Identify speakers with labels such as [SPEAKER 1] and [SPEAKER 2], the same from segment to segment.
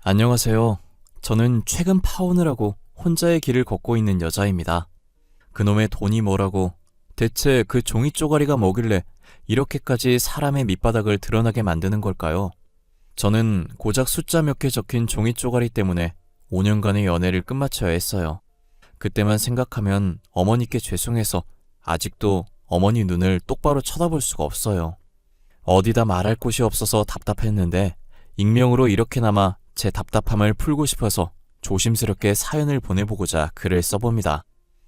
[SPEAKER 1] 안녕하세요. 저는 최근 파혼을 하고 혼자의 길을 걷고 있는 여자입니다. 그놈의 돈이 뭐라고, 대체 그 종이 쪼가리가 뭐길래 이렇게까지 사람의 밑바닥을 드러나게 만드는 걸까요? 저는 고작 숫자 몇 개 적힌 종이 쪼가리 때문에 5년간의 연애를 끝마쳐야 했어요. 그때만 생각하면 어머니께 죄송해서 아직도 어머니 눈을 똑바로 쳐다볼 수가 없어요. 어디다 말할 곳이 없어서 답답했는데 익명으로 이렇게나마 제 답답함을 풀고 싶어서 조심스럽게 사연을 보내보고자 글을 써봅니다.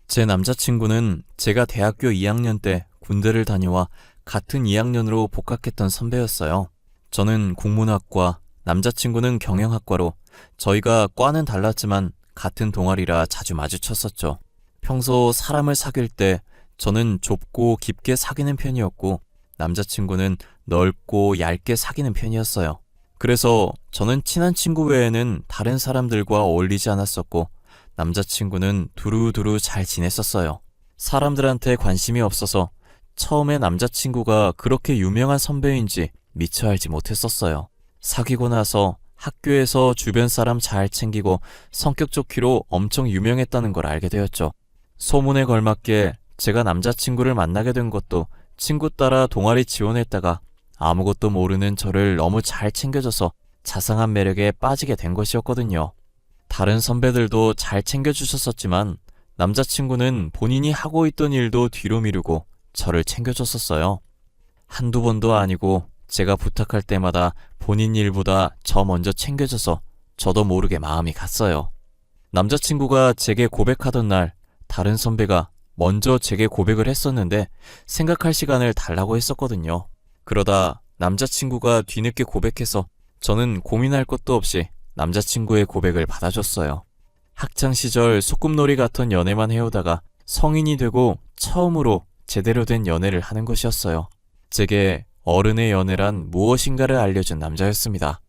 [SPEAKER 1] 제 남자친구는 제가 대학교 2학년 때 군대를 다녀와 같은 2학년으로 복학했던 선배였어요. 저는 국문학과, 남자친구는 경영학과로 저희가 과는 달랐지만 같은 동아리라 자주 마주쳤었죠. 평소 사람을 사귈 때 저는 좁고 깊게 사귀는 편이었고 남자친구는 넓고 얇게 사귀는 편이었어요. 그래서 저는 친한 친구 외에는 다른 사람들과 어울리지 않았었고 남자친구는 두루두루 잘 지냈었어요. 사람들한테 관심이 없어서 처음에 남자친구가 그렇게 유명한 선배인지 미처 알지 못했었어요. 사귀고 나서 학교에서 주변 사람 잘 챙기고 성격 좋기로 엄청 유명했다는 걸 알게 되었죠. 소문에 걸맞게 제가 남자친구를 만나게 된 것도 친구 따라 동아리 지원했다가 아무것도 모르는 저를 너무 잘 챙겨줘서 자상한 매력에 빠지게 된 것이었거든요. 다른 선배들도 잘 챙겨주셨었지만 남자친구는 본인이 하고 있던 일도 뒤로 미루고 저를 챙겨줬었어요. 한두 번도 아니고 제가 부탁할 때마다 본인 일보다 저 먼저 챙겨줘서 저도 모르게 마음이 갔어요. 남자친구가 제게 고백하던 날 다른 선배가 먼저 제게 고백을 했었는데 생각할 시간을 달라고 했었거든요. 그러다 남자친구가 뒤늦게 고백해서 저는 고민할 것도 없이 남자친구의 고백을 받아줬어요. 학창시절 소꿉놀이 같은 연애만 해오다가 성인이 되고 처음으로 제대로 된 연애를 하는 것이었어요. 제게 어른의 연애란 무엇인가를 알려준 남자였습니다.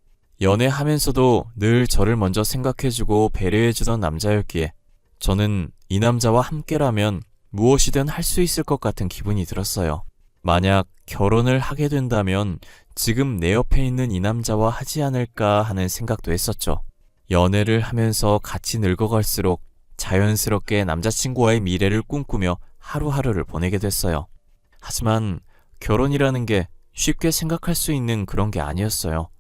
[SPEAKER 1] 연애하면서도 늘 저를 먼저 생각해주고 배려해주던 남자였기에 저는 이 남자와 함께라면 무엇이든 할 수 있을 것 같은 기분이 들었어요. 만약 결혼을 하게 된다면 지금 내 옆에 있는 이 남자와 하지 않을까 하는 생각도 했었죠. 연애를 하면서 같이 늙어갈수록 자연스럽게 남자친구와의 미래를 꿈꾸며 하루하루를 보내게 됐어요. 하지만 결혼이라는 게 쉽게 생각할 수 있는 그런 게 아니었어요.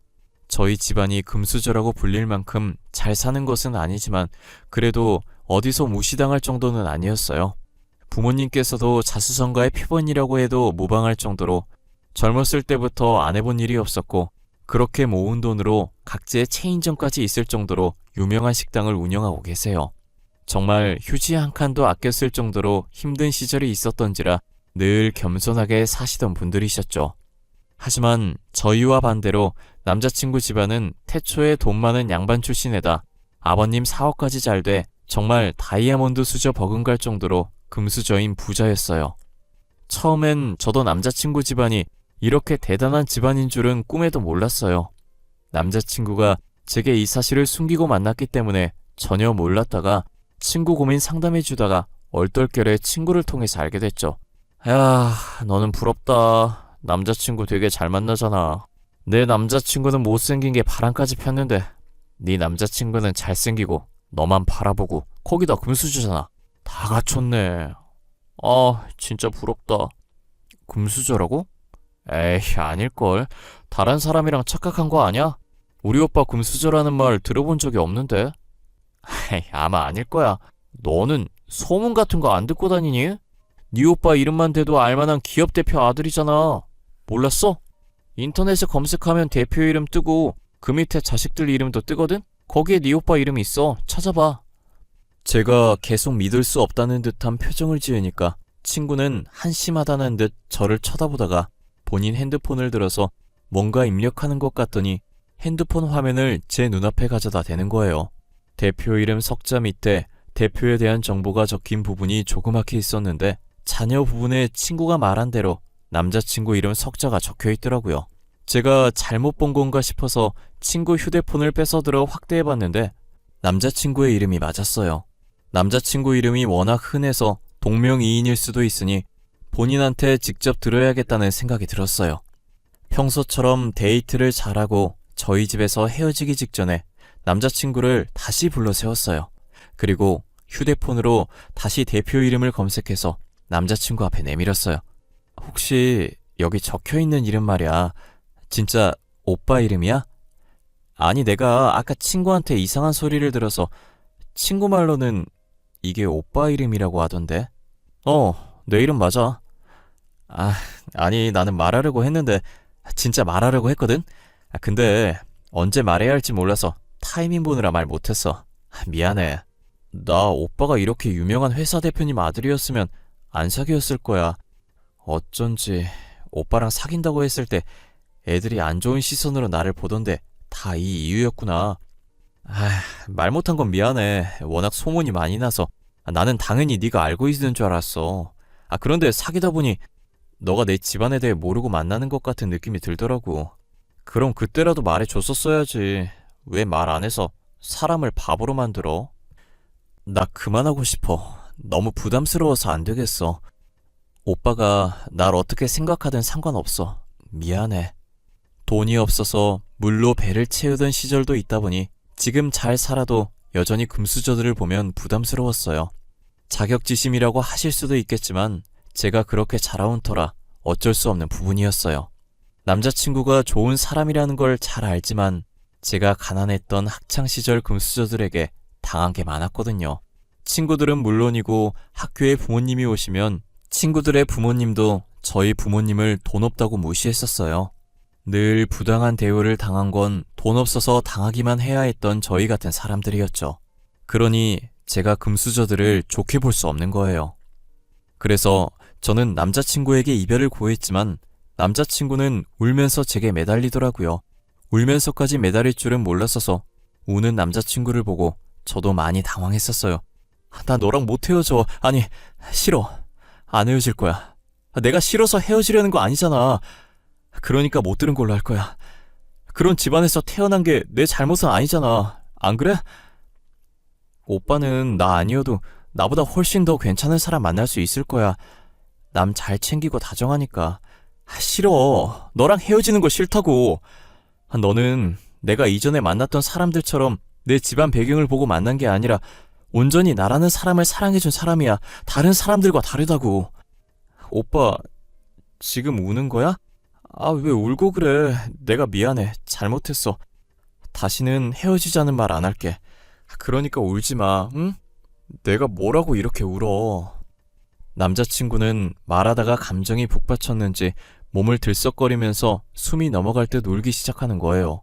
[SPEAKER 1] 저희 집안이 금수저라고 불릴 만큼 잘 사는 것은 아니지만 그래도 어디서 무시당할 정도는 아니었어요. 부모님께서도 자수성가의 표본이라고 해도 무방할 정도로 젊었을 때부터 안 해본 일이 없었고 그렇게 모은 돈으로 각지의 체인점까지 있을 정도로 유명한 식당을 운영하고 계세요. 정말 휴지 한 칸도 아껴 쓸 정도로 힘든 시절이 있었던지라 늘 겸손하게 사시던 분들이셨죠. 하지만 저희와 반대로 남자친구 집안은 태초에 돈 많은 양반 출신에다 아버님 사업까지 잘 돼 정말 다이아몬드 수저 버금갈 정도로 금수저인 부자였어요. 처음엔 저도 남자친구 집안이 이렇게 대단한 집안인 줄은 꿈에도 몰랐어요. 남자친구가 제게 이 사실을 숨기고 만났기 때문에 전혀 몰랐다가 친구 고민 상담해주다가 얼떨결에 친구를 통해서 알게 됐죠. 야, 너는 부럽다. 남자친구 되게 잘 만나잖아. 내 남자친구는 못생긴 게 바람까지 폈는데 네 남자친구는 잘생기고 너만 바라보고 거기다 금수저잖아. 다 갖췄네. 진짜 부럽다. 금수저라고? 에이, 아닐걸. 다른 사람이랑 착각한 거 아냐? 우리 오빠 금수저라는 말 들어본 적이 없는데. 에이, 아마 아닐 거야. 너는 소문 같은 거 안 듣고 다니니? 네 오빠 이름만 대도 알만한 기업 대표 아들이잖아. 몰랐어? 인터넷에 검색하면 대표 이름 뜨고 그 밑에 자식들 이름도 뜨거든? 거기에 네 오빠 이름이 있어. 찾아봐. 제가 계속 믿을 수 없다는 듯한 표정을 지으니까 친구는 한심하다는 듯 저를 쳐다보다가 본인 핸드폰을 들어서 뭔가 입력하는 것 같더니 핸드폰 화면을 제 눈앞에 가져다 대는 거예요. 대표 이름 석자 밑에 대표에 대한 정보가 적힌 부분이 조그맣게 있었는데 자녀 부분에 친구가 말한 대로 남자친구 이름 석자가 적혀 있더라고요. 제가 잘못 본 건가 싶어서 친구 휴대폰을 뺏어들어 확대해봤는데 남자친구의 이름이 맞았어요. 남자친구 이름이 워낙 흔해서 동명이인일 수도 있으니 본인한테 직접 들어야겠다는 생각이 들었어요. 평소처럼 데이트를 잘하고 저희 집에서 헤어지기 직전에 남자친구를 다시 불러 세웠어요. 그리고 휴대폰으로 다시 대표 이름을 검색해서 남자친구 앞에 내밀었어요. 혹시 여기 적혀있는 이름 말이야. 진짜 오빠 이름이야? 아니, 내가 아까 친구한테 이상한 소리를 들어서 친구 말로는 이게 오빠 이름이라고 하던데. 내 이름 맞아. 아니, 나는 말하려고 했는데 진짜 말하려고 했거든? 근데 언제 말해야 할지 몰라서 타이밍 보느라 말 못했어. 미안해. 나 오빠가 이렇게 유명한 회사 대표님 아들이었으면 안 사귀었을 거야. 어쩐지 오빠랑 사귄다고 했을 때 애들이 안 좋은 시선으로 나를 보던데 다 이 이유였구나. 말 못한 건 미안해. 워낙 소문이 많이 나서 나는 당연히 네가 알고 있는 줄 알았어. 그런데 사귀다 보니 너가 내 집안에 대해 모르고 만나는 것 같은 느낌이 들더라고. 그럼 그때라도 말해줬었어야지. 왜 말 안 해서 사람을 바보로 만들어? 나 그만하고 싶어. 너무 부담스러워서 안 되겠어. 오빠가 날 어떻게 생각하든 상관없어. 미안해. 돈이 없어서 물로 배를 채우던 시절도 있다 보니 지금 잘 살아도 여전히 금수저들을 보면 부담스러웠어요. 자격지심이라고 하실 수도 있겠지만 제가 그렇게 자라온 터라 어쩔 수 없는 부분이었어요. 남자친구가 좋은 사람이라는 걸 잘 알지만 제가 가난했던 학창시절 금수저들에게 당한 게 많았거든요. 친구들은 물론이고 학교에 부모님이 오시면 친구들의 부모님도 저희 부모님을 돈 없다고 무시했었어요. 늘 부당한 대우를 당한 건 돈 없어서 당하기만 해야 했던 저희 같은 사람들이었죠. 그러니 제가 금수저들을 좋게 볼 수 없는 거예요. 그래서 저는 남자친구에게 이별을 고했지만 남자친구는 울면서 제게 매달리더라고요. 울면서까지 매달릴 줄은 몰랐어서 우는 남자친구를 보고 저도 많이 당황했었어요. 나 너랑 못 헤어져. 아니, 싫어. 안 헤어질 거야. 내가 싫어서 헤어지려는 거 아니잖아. 그러니까 못 들은 걸로 할 거야. 그런 집안에서 태어난 게 내 잘못은 아니잖아. 안 그래? 오빠는 나 아니어도 나보다 훨씬 더 괜찮은 사람 만날 수 있을 거야. 남 잘 챙기고 다정하니까. 싫어. 너랑 헤어지는 거 싫다고. 너는 내가 이전에 만났던 사람들처럼 내 집안 배경을 보고 만난 게 아니라 온전히 나라는 사람을 사랑해준 사람이야. 다른 사람들과 다르다고. 오빠, 지금 우는 거야? 왜 울고 그래. 내가 미안해. 잘못했어. 다시는 헤어지자는 말 안 할게. 그러니까 울지 마, 응? 내가 뭐라고 이렇게 울어. 남자친구는 말하다가 감정이 북받쳤는지 몸을 들썩거리면서 숨이 넘어갈 듯 울기 시작하는 거예요.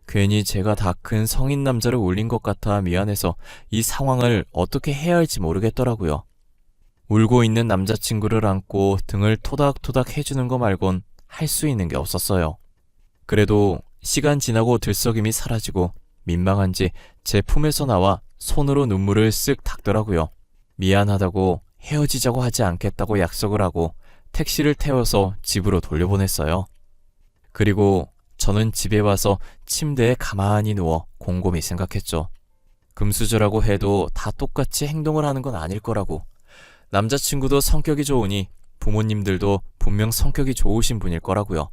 [SPEAKER 1] 괜히 제가 다 큰 성인 남자를 울린 것 같아 미안해서 이 상황을 어떻게 해야 할지 모르겠더라고요. 울고 있는 남자친구를 안고 등을 토닥토닥 해주는 거 말곤 할 수 있는 게 없었어요. 그래도 시간 지나고 들썩임이 사라지고 민망한지 제 품에서 나와 손으로 눈물을 쓱 닦더라고요. 미안하다고 헤어지자고 하지 않겠다고 약속을 하고 택시를 태워서 집으로 돌려보냈어요. 그리고 저는 집에 와서 침대에 가만히 누워 곰곰이 생각했죠. 금수저라고 해도 다 똑같이 행동을 하는 건 아닐 거라고. 남자친구도 성격이 좋으니 부모님들도 분명 성격이 좋으신 분일 거라고요.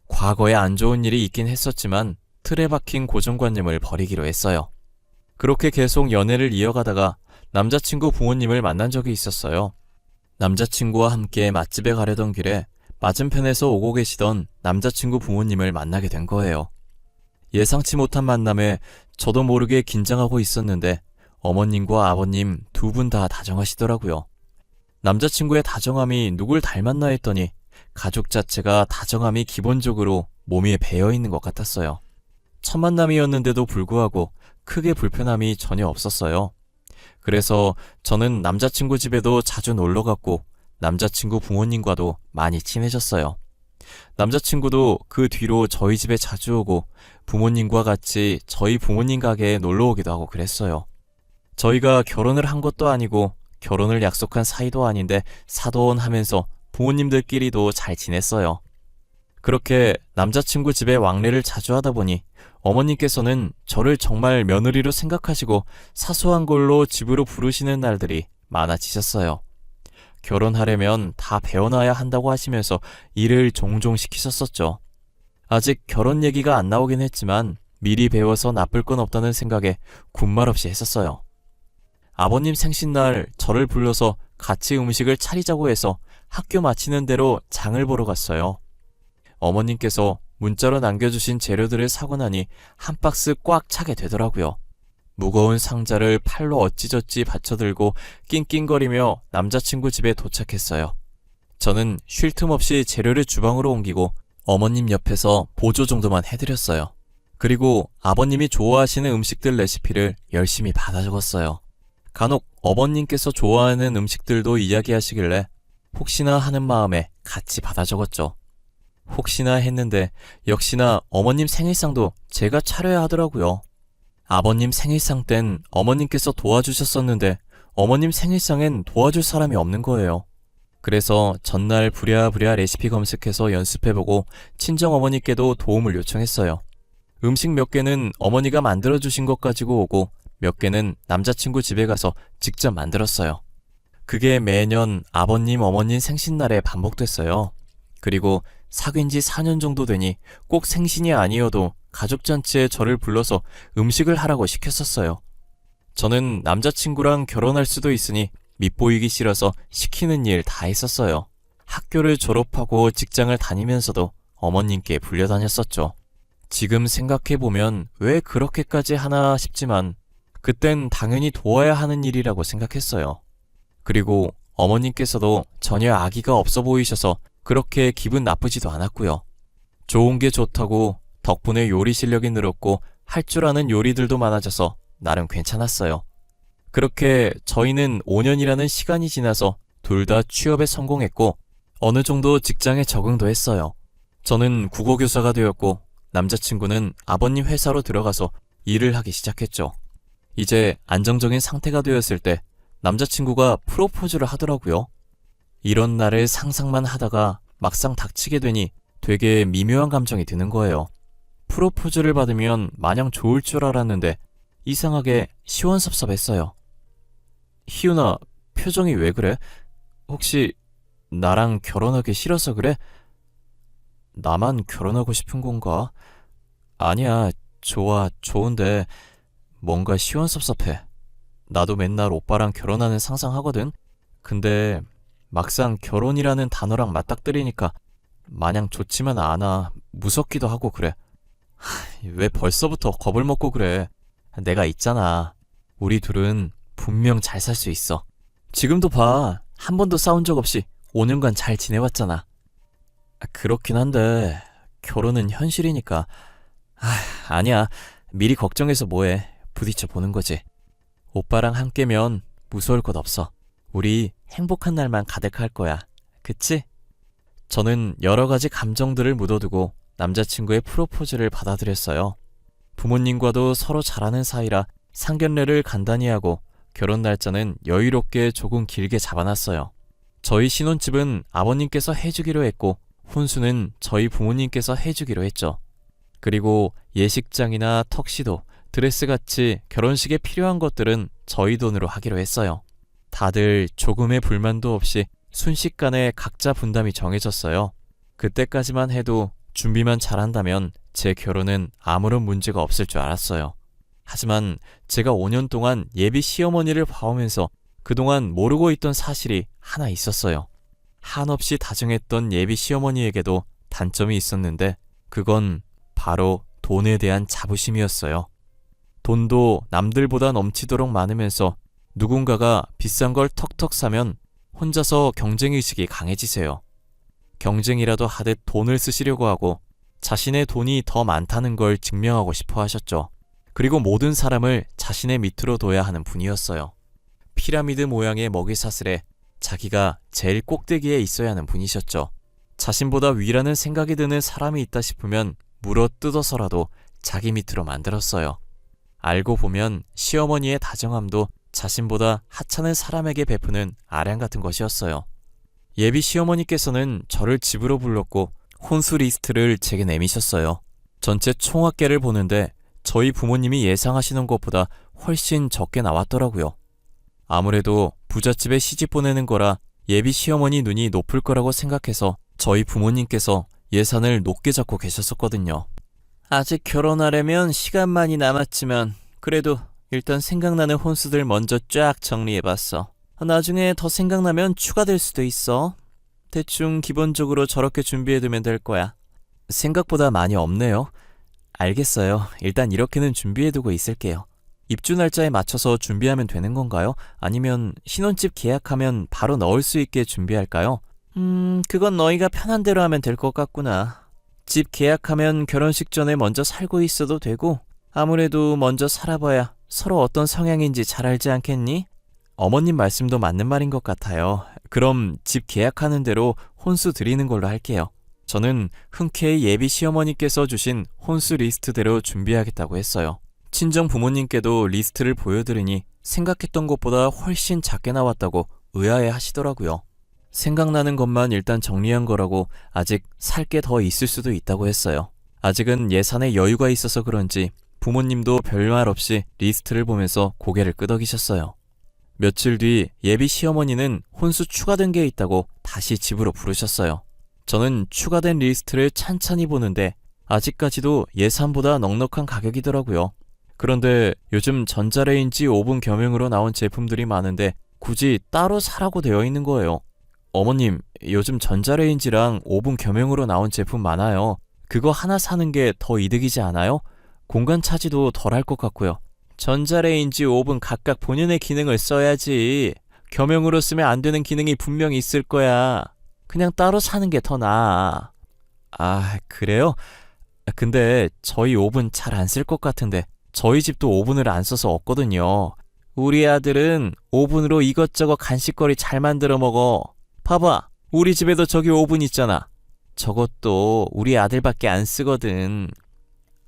[SPEAKER 1] 과거에 안 좋은 일이 있긴 했었지만 틀에 박힌 고정관념을 버리기로 했어요. 그렇게 계속 연애를 이어가다가 남자친구 부모님을 만난 적이 있었어요. 남자친구와 함께 맛집에 가려던 길에 맞은편에서 오고 계시던 남자친구 부모님을 만나게 된 거예요. 예상치 못한 만남에 저도 모르게 긴장하고 있었는데 어머님과 아버님 두 분 다 다정하시더라고요. 남자친구의 다정함이 누굴 닮았나 했더니 가족 자체가 다정함이 기본적으로 몸에 배어있는 것 같았어요. 첫 만남이었는데도 불구하고 크게 불편함이 전혀 없었어요. 그래서 저는 남자친구 집에도 자주 놀러갔고 남자친구 부모님과도 많이 친해졌어요. 남자친구도 그 뒤로 저희 집에 자주 오고 부모님과 같이 저희 부모님 가게에 놀러 오기도 하고 그랬어요. 저희가 결혼을 한 것도 아니고 결혼을 약속한 사이도 아닌데 사돈하면서 부모님들끼리도 잘 지냈어요. 그렇게 남자친구 집에 왕래를 자주 하다 보니 어머님께서는 저를 정말 며느리로 생각하시고 사소한 걸로 집으로 부르시는 날들이 많아지셨어요. 결혼하려면 다 배워놔야 한다고 하시면서 일을 종종 시키셨었죠. 아직 결혼 얘기가 안 나오긴 했지만 미리 배워서 나쁠 건 없다는 생각에 군말 없이 했었어요. 아버님 생신날 저를 불러서 같이 음식을 차리자고 해서 학교 마치는 대로 장을 보러 갔어요. 어머님께서 문자로 남겨주신 재료들을 사고 나니 한 박스 꽉 차게 되더라고요. 무거운 상자를 팔로 어찌저찌 받쳐들고 낑낑거리며 남자친구 집에 도착했어요. 저는 쉴 틈 없이 재료를 주방으로 옮기고 어머님 옆에서 보조 정도만 해드렸어요. 그리고 아버님이 좋아하시는 음식들 레시피를 열심히 받아 적었어요. 간혹 어머님께서 좋아하는 음식들도 이야기하시길래 혹시나 하는 마음에 같이 받아 적었죠. 혹시나 했는데 역시나 어머님 생일상도 제가 차려야 하더라고요. 아버님 생일상 땐 어머님께서 도와주셨었는데 어머님 생일상엔 도와줄 사람이 없는 거예요. 그래서 전날 부랴부랴 레시피 검색해서 연습해보고 친정어머니께도 도움을 요청했어요. 음식 몇 개는 어머니가 만들어주신 것 가지고 오고 몇 개는 남자친구 집에 가서 직접 만들었어요. 그게 매년 아버님, 어머님 생신날에 반복됐어요. 그리고 사귄 지 4년 정도 되니 꼭 생신이 아니어도 가족잔치에 저를 불러서 음식을 하라고 시켰었어요. 저는 남자친구랑 결혼할 수도 있으니 밉보이기 싫어서 시키는 일 다 했었어요. 학교를 졸업하고 직장을 다니면서도 어머님께 불려다녔었죠. 지금 생각해보면 왜 그렇게까지 하나 싶지만 그땐 당연히 도와야 하는 일이라고 생각했어요. 그리고 어머님께서도 전혀 아기가 없어 보이셔서 그렇게 기분 나쁘지도 않았고요. 좋은 게 좋다고 덕분에 요리 실력이 늘었고 할 줄 아는 요리들도 많아져서 나름 괜찮았어요. 그렇게 저희는 5년이라는 시간이 지나서 둘 다 취업에 성공했고 어느 정도 직장에 적응도 했어요. 저는 국어교사가 되었고 남자친구는 아버님 회사로 들어가서 일을 하기 시작했죠. 이제 안정적인 상태가 되었을 때 남자친구가 프로포즈를 하더라고요. 이런 날을 상상만 하다가 막상 닥치게 되니 되게 미묘한 감정이 드는 거예요. 프로포즈를 받으면 마냥 좋을 줄 알았는데 이상하게 시원섭섭했어요. 희훈아, 표정이 왜 그래? 혹시 나랑 결혼하기 싫어서 그래? 나만 결혼하고 싶은 건가? 아니야, 좋아, 좋은데 뭔가 시원섭섭해. 나도 맨날 오빠랑 결혼하는 상상하거든? 근데 막상 결혼이라는 단어랑 맞닥뜨리니까 마냥 좋지만 않아. 무섭기도 하고 그래. 왜 벌써부터 겁을 먹고 그래? 내가 있잖아. 우리 둘은 분명 잘 살 수 있어. 지금도 봐. 한 번도 싸운 적 없이 5년간 잘 지내왔잖아. 그렇긴 한데 결혼은 현실이니까. 아니야. 미리 걱정해서 뭐해. 부딪혀 보는 거지. 오빠랑 함께면 무서울 것 없어. 우리 행복한 날만 가득할 거야. 그치? 저는 여러 가지 감정들을 묻어두고 남자친구의 프로포즈를 받아들였어요. 부모님과도 서로 잘하는 사이라 상견례를 간단히 하고 결혼 날짜는 여유롭게 조금 길게 잡아놨어요. 저희 신혼집은 아버님께서 해주기로 했고 혼수는 저희 부모님께서 해주기로 했죠. 그리고 예식장이나 턱시도, 드레스같이 결혼식에 필요한 것들은 저희 돈으로 하기로 했어요. 다들 조금의 불만도 없이 순식간에 각자 분담이 정해졌어요. 그때까지만 해도 준비만 잘한다면 제 결혼은 아무런 문제가 없을 줄 알았어요. 하지만 제가 5년 동안 예비 시어머니를 봐오면서 그동안 모르고 있던 사실이 하나 있었어요. 한없이 다정했던 예비 시어머니에게도 단점이 있었는데 그건 바로 돈에 대한 자부심이었어요. 돈도 남들보다 넘치도록 많으면서 누군가가 비싼 걸 턱턱 사면 혼자서 경쟁의식이 강해지세요. 경쟁이라도 하듯 돈을 쓰시려고 하고 자신의 돈이 더 많다는 걸 증명하고 싶어 하셨죠. 그리고 모든 사람을 자신의 밑으로 둬야 하는 분이었어요. 피라미드 모양의 먹이사슬에 자기가 제일 꼭대기에 있어야 하는 분이셨죠. 자신보다 위라는 생각이 드는 사람이 있다 싶으면 물어 뜯어서라도 자기 밑으로 만들었어요. 알고 보면 시어머니의 다정함도 자신보다 하찮은 사람에게 베푸는 아량 같은 것이었어요. 예비 시어머니께서는 저를 집으로 불렀고 혼수 리스트를 제게 내미셨어요. 전체 총합계를 보는데 저희 부모님이 예상하시는 것보다 훨씬 적게 나왔더라고요. 아무래도 부잣집에 시집 보내는 거라 예비 시어머니 눈이 높을 거라고 생각해서 저희 부모님께서 예산을 높게 잡고 계셨었거든요. 아직 결혼하려면 시간만이 남았지만 그래도 일단 생각나는 혼수들 먼저 쫙 정리해봤어. 나중에 더 생각나면 추가될 수도 있어. 대충 기본적으로 저렇게 준비해두면 될 거야. 생각보다 많이 없네요. 알겠어요. 일단 이렇게는 준비해두고 있을게요. 입주 날짜에 맞춰서 준비하면 되는 건가요? 아니면 신혼집 계약하면 바로 넣을 수 있게 준비할까요? 그건 너희가 편한 대로 하면 될 것 같구나. 집 계약하면 결혼식 전에 먼저 살고 있어도 되고 아무래도 먼저 살아봐야 서로 어떤 성향인지 잘 알지 않겠니? 어머님 말씀도 맞는 말인 것 같아요. 그럼 집 계약하는 대로 혼수 드리는 걸로 할게요. 저는 흔쾌히 예비 시어머니께서 주신 혼수 리스트대로 준비하겠다고 했어요. 친정 부모님께도 리스트를 보여드리니 생각했던 것보다 훨씬 작게 나왔다고 의아해 하시더라고요. 생각나는 것만 일단 정리한 거라고 아직 살 게 더 있을 수도 있다고 했어요. 아직은 예산에 여유가 있어서 그런지 부모님도 별말 없이 리스트를 보면서 고개를 끄덕이셨어요. 며칠 뒤 예비 시어머니는 혼수 추가된 게 있다고 다시 집으로 부르셨어요. 저는 추가된 리스트를 찬찬히 보는데 아직까지도 예산보다 넉넉한 가격이더라고요. 그런데 요즘 전자레인지 오븐 겸용으로 나온 제품들이 많은데 굳이 따로 사라고 되어 있는 거예요. 어머님, 요즘 전자레인지랑 오븐 겸용으로 나온 제품 많아요. 그거 하나 사는 게 더 이득이지 않아요? 공간 차지도 덜 할 것 같고요. 전자레인지, 오븐 각각 본연의 기능을 써야지. 겸용으로 쓰면 안 되는 기능이 분명히 있을 거야. 그냥 따로 사는 게 더 나아. 아, 그래요? 근데 저희 오븐 잘 안 쓸 것 같은데 저희 집도 오븐을 안 써서 없거든요. 우리 아들은 오븐으로 이것저것 간식거리 잘 만들어 먹어. 봐봐, 우리 집에도 저기 오븐 있잖아. 저것도 우리 아들밖에 안 쓰거든.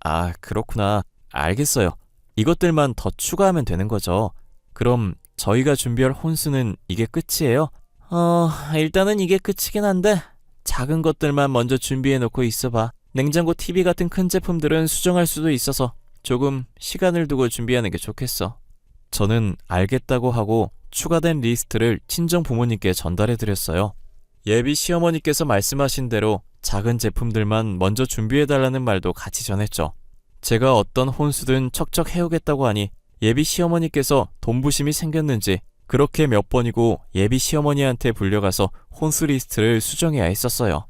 [SPEAKER 1] 아, 그렇구나. 알겠어요. 이것들만 더 추가하면 되는 거죠. 그럼 저희가 준비할 혼수는 이게 끝이에요? 일단은 이게 끝이긴 한데 작은 것들만 먼저 준비해놓고 있어봐. 냉장고, TV 같은 큰 제품들은 수정할 수도 있어서 조금 시간을 두고 준비하는 게 좋겠어. 저는 알겠다고 하고 추가된 리스트를 친정 부모님께 전달해드렸어요. 예비 시어머니께서 말씀하신 대로 작은 제품들만 먼저 준비해달라는 말도 같이 전했죠. 제가 어떤 혼수든 척척 해오겠다고 하니 예비 시어머니께서 돈부심이 생겼는지 그렇게 몇 번이고 예비 시어머니한테 불려가서 혼수 리스트를 수정해야 했었어요.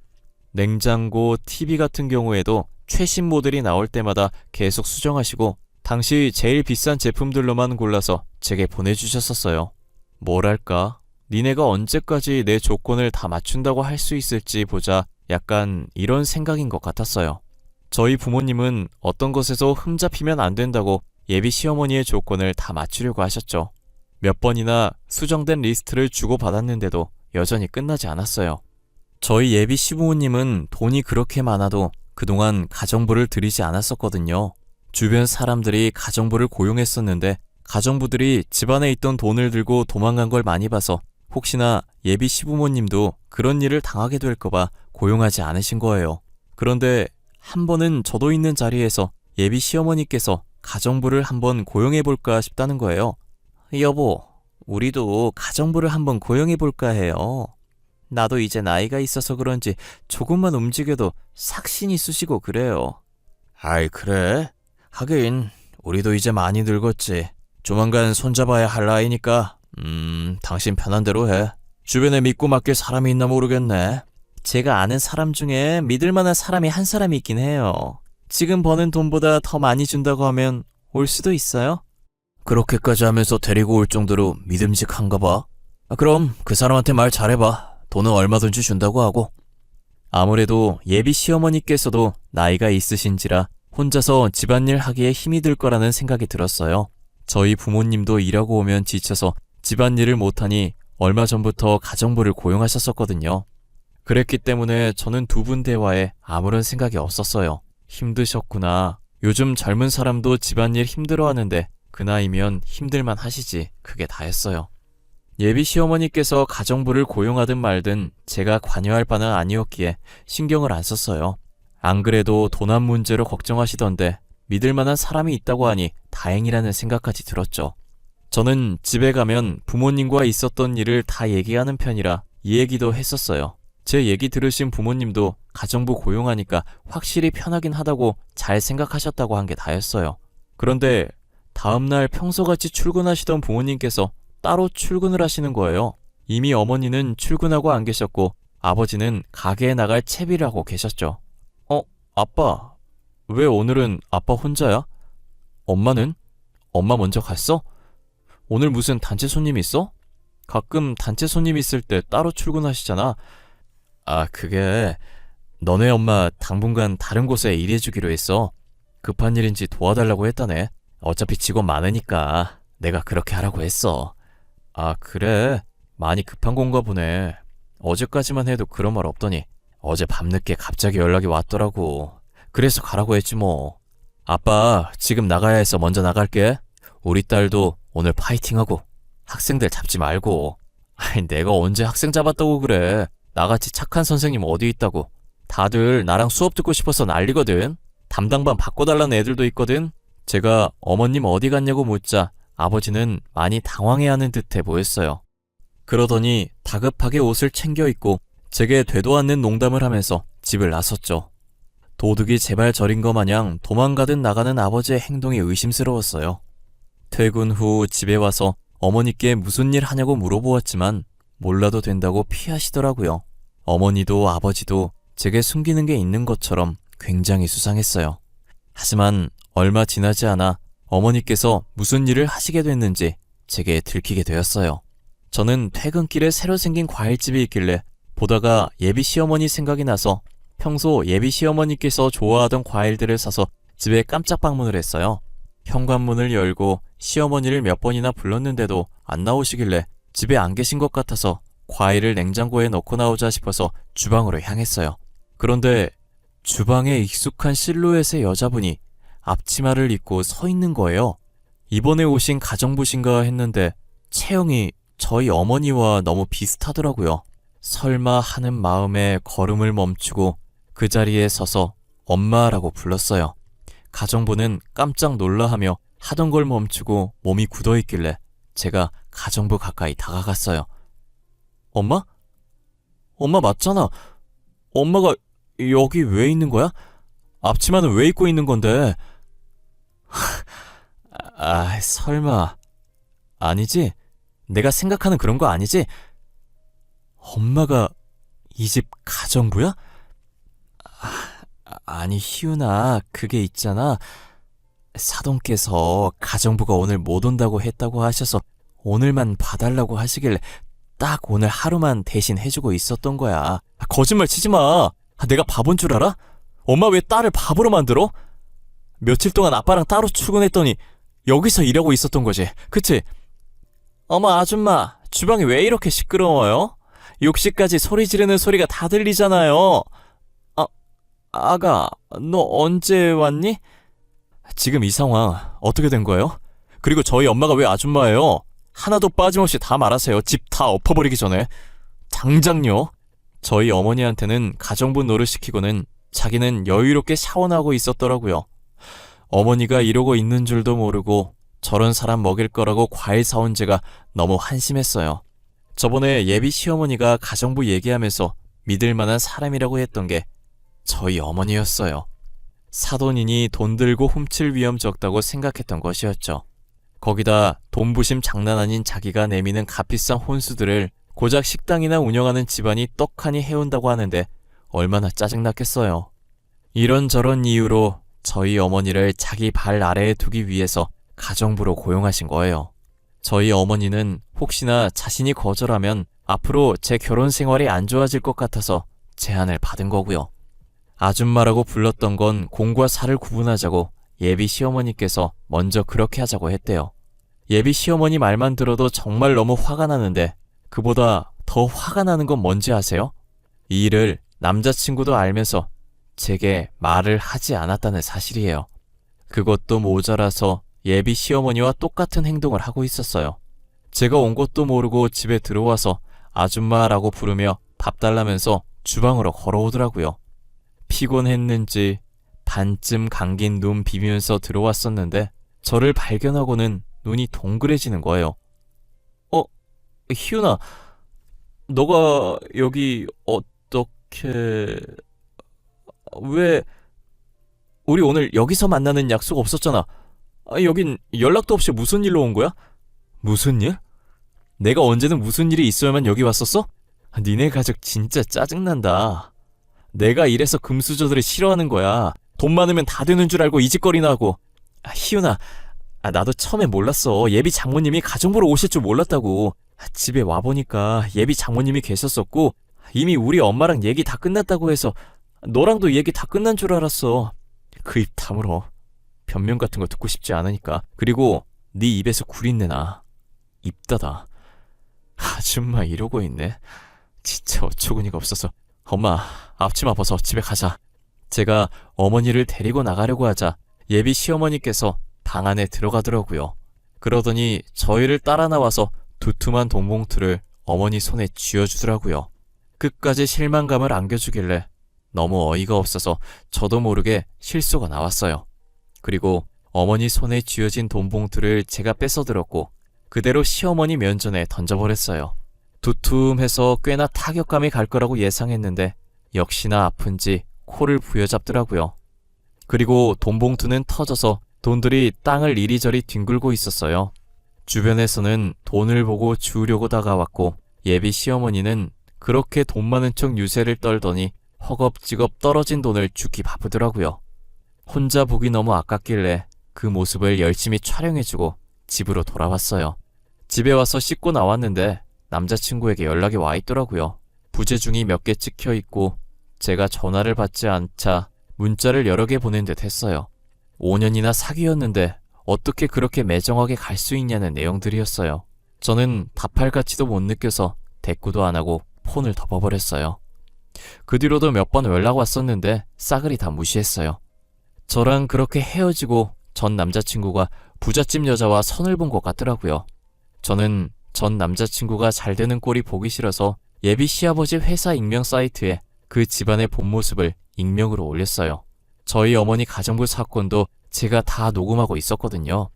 [SPEAKER 1] 냉장고, TV 같은 경우에도 최신 모델이 나올 때마다 계속 수정하시고 당시 제일 비싼 제품들로만 골라서 제게 보내주셨었어요. 뭐랄까, 니네가 언제까지 내 조건을 다 맞춘다고 할 수 있을지 보자, 약간 이런 생각인 것 같았어요. 저희 부모님은 어떤 것에서 흠잡히면 안 된다고 예비 시어머니의 조건을 다 맞추려고 하셨죠. 몇 번이나 수정된 리스트를 주고받았는데도 여전히 끝나지 않았어요. 저희 예비 시부모님은 돈이 그렇게 많아도 그동안 가정부를 들이지 않았었거든요. 주변 사람들이 가정부를 고용했었는데 가정부들이 집안에 있던 돈을 들고 도망간 걸 많이 봐서 혹시나 예비 시부모님도 그런 일을 당하게 될까봐 고용하지 않으신 거예요. 그런데 한 번은 저도 있는 자리에서 예비 시어머니께서 가정부를 한번 고용해볼까 싶다는 거예요. 여보, 우리도 가정부를 한번 고용해볼까 해요. 나도 이제 나이가 있어서 그런지 조금만 움직여도 삭신이 쑤시고 그래요. 아이, 그래? 하긴 우리도 이제 많이 늙었지. 조만간 손잡아야 할 나이니까 당신 편한 대로 해. 주변에 믿고 맡길 사람이 있나 모르겠네. 제가 아는 사람 중에 믿을 만한 사람이 한 사람이 있긴 해요. 지금 버는 돈보다 더 많이 준다고 하면 올 수도 있어요? 그렇게까지 하면서 데리고 올 정도로 믿음직한가 봐. 그럼 그 사람한테 말 잘해봐. 돈은 얼마든지 준다고 하고. 아무래도 예비 시어머니께서도 나이가 있으신지라 혼자서 집안일 하기에 힘이 들 거라는 생각이 들었어요. 저희 부모님도 일하고 오면 지쳐서 집안일을 못하니 얼마 전부터 가정부를 고용하셨었거든요. 그랬기 때문에 저는 두 분 대화에 아무런 생각이 없었어요. 힘드셨구나. 요즘 젊은 사람도 집안일 힘들어하는데 그 나이면 힘들만 하시지. 그게 다였어요. 예비 시어머니께서 가정부를 고용하든 말든 제가 관여할 바는 아니었기에 신경을 안 썼어요. 안 그래도 돈안 문제로 걱정하시던데 믿을 만한 사람이 있다고 하니 다행이라는 생각까지 들었죠. 저는 집에 가면 부모님과 있었던 일을 다 얘기하는 편이라 이 얘기도 했었어요. 제 얘기 들으신 부모님도 가정부 고용하니까 확실히 편하긴 하다고 잘 생각하셨다고 한 게 다였어요. 그런데 다음날 평소같이 출근하시던 부모님께서 따로 출근을 하시는 거예요. 이미 어머니는 출근하고 안 계셨고 아버지는 가게에 나갈 채비를 하고 계셨죠. 아빠, 왜 오늘은 아빠 혼자야? 엄마는? 엄마 먼저 갔어? 오늘 무슨 단체 손님 있어? 가끔 단체 손님 있을 때 따로 출근하시잖아. 그게 너네 엄마 당분간 다른 곳에 일해주기로 했어. 급한 일인지 도와달라고 했다네. 어차피 직원 많으니까 내가 그렇게 하라고 했어. 그래? 많이 급한 건가 보네. 어제까지만 해도 그런 말 없더니 어제 밤늦게 갑자기 연락이 왔더라고. 그래서 가라고 했지 뭐. 아빠 지금 나가야 해서 먼저 나갈게. 우리 딸도 오늘 파이팅하고 학생들 잡지 말고. 내가 언제 학생 잡았다고 그래. 나같이 착한 선생님 어디 있다고. 다들 나랑 수업 듣고 싶어서 난리거든. 담당반 바꿔달라는 애들도 있거든. 제가 어머님 어디 갔냐고 묻자 아버지는 많이 당황해하는 듯해 보였어요. 그러더니 다급하게 옷을 챙겨 입고 제게 되도 않는 농담을 하면서 집을 나섰죠. 도둑이 제발 저린 것 마냥 도망가듯 나가는 아버지의 행동이 의심스러웠어요. 퇴근 후 집에 와서 어머니께 무슨 일 하냐고 물어보았지만 몰라도 된다고 피하시더라고요. 어머니도 아버지도 제게 숨기는 게 있는 것처럼 굉장히 수상했어요. 하지만 얼마 지나지 않아 어머니께서 무슨 일을 하시게 됐는지 제게 들키게 되었어요. 저는 퇴근길에 새로 생긴 과일집이 있길래 보다가 예비 시어머니 생각이 나서 평소 예비 시어머니께서 좋아하던 과일들을 사서 집에 깜짝 방문을 했어요. 현관문을 열고 시어머니를 몇 번이나 불렀는데도 안 나오시길래 집에 안 계신 것 같아서 과일을 냉장고에 넣고 나오자 싶어서 주방으로 향했어요. 그런데 주방에 익숙한 실루엣의 여자분이 앞치마를 입고 서 있는 거예요. 이번에 오신 가정부신가 했는데 체형이 저희 어머니와 너무 비슷하더라고요. 설마 하는 마음에 걸음을 멈추고 그 자리에 서서 엄마라고 불렀어요. 가정부는 깜짝 놀라하며 하던 걸 멈추고 몸이 굳어있길래 제가 가정부 가까이 다가갔어요. 엄마? 엄마 맞잖아. 엄마가 여기 왜 있는 거야? 앞치마는 왜 입고 있는 건데? 설마. 아니지? 내가 생각하는 그런 거 아니지? 엄마가 이 집 가정부야? 아니 희훈아, 그게 있잖아. 사돈께서 가정부가 오늘 못 온다고 했다고 하셔서 오늘만 봐달라고 하시길래 딱 오늘 하루만 대신 해주고 있었던 거야. 거짓말 치지 마. 내가 바본 줄 알아? 엄마 왜 딸을 바보로 만들어? 며칠 동안 아빠랑 따로 출근했더니 여기서 일하고 있었던 거지, 그치? 어머 아줌마, 주방이 왜 이렇게 시끄러워요? 욕실까지 소리 지르는 소리가 다 들리잖아요. 아가, 너 언제 왔니? 지금 이 상황 어떻게 된 거예요? 그리고 저희 엄마가 왜 아줌마예요? 하나도 빠짐없이 다 말하세요. 집 다 엎어버리기 전에. 당장요. 저희 어머니한테는 가정부 노릇시키고는 자기는 여유롭게 샤워나고 있었더라고요. 어머니가 이러고 있는 줄도 모르고 저런 사람 먹일 거라고 과일 사온 제가 너무 한심했어요. 저번에 예비 시어머니가 가정부 얘기하면서 믿을 만한 사람이라고 했던 게 저희 어머니였어요. 사돈이니 돈 들고 훔칠 위험 적다고 생각했던 것이었죠. 거기다 돈부심 장난 아닌 자기가 내미는 값비싼 혼수들을 고작 식당이나 운영하는 집안이 떡하니 해온다고 하는데 얼마나 짜증났겠어요. 이런저런 이유로 저희 어머니를 자기 발 아래에 두기 위해서 가정부로 고용하신 거예요. 저희 어머니는 혹시나 자신이 거절하면 앞으로 제 결혼 생활이 안 좋아질 것 같아서 제안을 받은 거고요. 아줌마라고 불렀던 건 공과 사를 구분하자고 예비 시어머니께서 먼저 그렇게 하자고 했대요. 예비 시어머니 말만 들어도 정말 너무 화가 나는데 그보다 더 화가 나는 건 뭔지 아세요? 이 일을 남자친구도 알면서 제게 말을 하지 않았다는 사실이에요. 그것도 모자라서 예비 시어머니와 똑같은 행동을 하고 있었어요. 제가 온 것도 모르고 집에 들어와서 아줌마라고 부르며 밥 달라면서 주방으로 걸어오더라고요. 피곤했는지 반쯤 감긴 눈 비비면서 들어왔었는데 저를 발견하고는 눈이 동그래지는 거예요. 희훈아, 너가 여기 어떻게... 왜, 우리 오늘 여기서 만나는 약속 없었잖아. 여긴 연락도 없이 무슨 일로 온 거야? 무슨 일? 내가 언제는 무슨 일이 있어야만 여기 왔었어? 니네 가족 진짜 짜증난다. 내가 이래서 금수저들을 싫어하는 거야. 돈 많으면 다 되는 줄 알고 이 짓거리나 하고. 희윤아, 나도 처음에 몰랐어. 예비 장모님이 가정 보러 오실 줄 몰랐다고. 집에 와보니까 예비 장모님이 계셨었고 이미 우리 엄마랑 얘기 다 끝났다고 해서 너랑도 얘기 다 끝난 줄 알았어. 그 입 다물어. 변명 같은 거 듣고 싶지 않으니까. 그리고 네 입에서 구린내 나. 입 닫아. 아줌마 이러고 있네. 진짜 어처구니가 없어서. 엄마, 앞치마 벗어 집에 가자. 제가 어머니를 데리고 나가려고 하자 예비 시어머니께서 방 안에 들어가더라고요. 그러더니 저희를 따라 나와서 두툼한 돈봉투를 어머니 손에 쥐어주더라고요. 끝까지 실망감을 안겨주길래 너무 어이가 없어서 저도 모르게 실수가 나왔어요. 그리고 어머니 손에 쥐어진 돈봉투를 제가 뺏어들었고 그대로 시어머니 면전에 던져버렸어요. 두툼해서 꽤나 타격감이 갈 거라고 예상했는데 역시나 아픈지 코를 부여잡더라고요. 그리고 돈봉투는 터져서 돈들이 땅을 이리저리 뒹굴고 있었어요. 주변에서는 돈을 보고 주우려고 다가왔고 예비 시어머니는 그렇게 돈 많은 척 유세를 떨더니 허겁지겁 떨어진 돈을 주기 바쁘더라고요. 혼자 보기 너무 아깝길래 그 모습을 열심히 촬영해주고 집으로 돌아왔어요. 집에 와서 씻고 나왔는데 남자친구에게 연락이 와 있더라고요. 부재중이 몇 개 찍혀 있고 제가 전화를 받지 않자 문자를 여러 개 보낸 듯 했어요. 5년이나 사귀었는데 어떻게 그렇게 매정하게 갈 수 있냐는 내용들이었어요. 저는 답할 가치도 못 느껴서 대꾸도 안 하고 폰을 덮어버렸어요. 그 뒤로도 몇 번 연락 왔었는데 싸그리 다 무시했어요. 저랑 그렇게 헤어지고 전 남자친구가 부잣집 여자와 선을 본 것 같더라고요. 저는 전 남자친구가 잘 되는 꼴이 보기 싫어서 예비 시아버지 회사 익명 사이트에 그 집안의 본 모습을 익명으로 올렸어요. 저희 어머니 가정부 사건도 제가 다 녹음하고 있었거든요.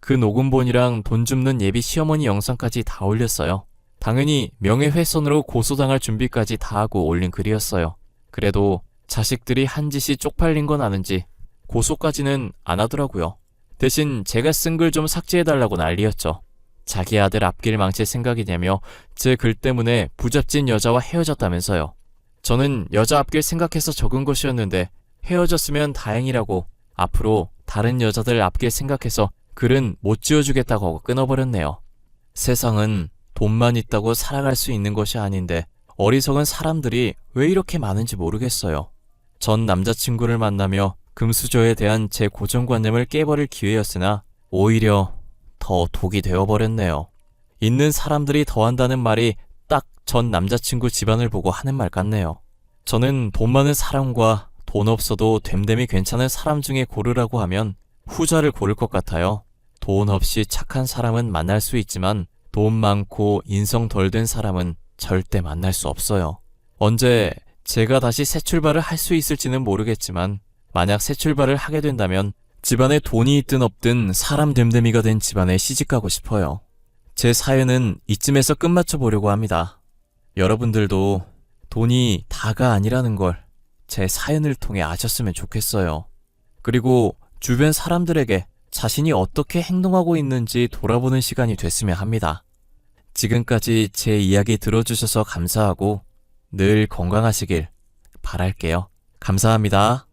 [SPEAKER 1] 그 녹음본이랑 돈 줍는 예비 시어머니 영상까지 다 올렸어요. 당연히 명예훼손으로 고소당할 준비까지 다 하고 올린 글이었어요. 그래도 자식들이 한 짓이 쪽팔린 건 아는지 고소까지는 안 하더라고요. 대신 제가 쓴 글 좀 삭제해달라고 난리였죠. 자기 아들 앞길 망칠 생각이냐며 제 글 때문에 부잣집 여자와 헤어졌다면서요. 저는 여자 앞길 생각해서 적은 것이었는데 헤어졌으면 다행이라고 앞으로 다른 여자들 앞길 생각해서 글은 못 지어주겠다고 하고 끊어버렸네요. 세상은 돈만 있다고 살아갈 수 있는 것이 아닌데 어리석은 사람들이 왜 이렇게 많은지 모르겠어요. 전 남자친구를 만나며 금수저에 대한 제 고정관념을 깨버릴 기회였으나 오히려 더 독이 되어버렸네요. 있는 사람들이 더한다는 말이 딱 전 남자친구 집안을 보고 하는 말 같네요. 저는 돈 많은 사람과 돈 없어도 됨됨이 괜찮은 사람 중에 고르라고 하면 후자를 고를 것 같아요. 돈 없이 착한 사람은 만날 수 있지만 돈 많고 인성 덜 된 사람은 절대 만날 수 없어요. 언제 제가 다시 새 출발을 할 수 있을지는 모르겠지만 만약 새 출발을 하게 된다면 집안에 돈이 있든 없든 사람 됨됨이가 된 집안에 시집가고 싶어요. 제 사연은 이쯤에서 끝마쳐 보려고 합니다. 여러분들도 돈이 다가 아니라는 걸 제 사연을 통해 아셨으면 좋겠어요. 그리고 주변 사람들에게 자신이 어떻게 행동하고 있는지 돌아보는 시간이 됐으면 합니다. 지금까지 제 이야기 들어주셔서 감사하고 늘 건강하시길 바랄게요. 감사합니다.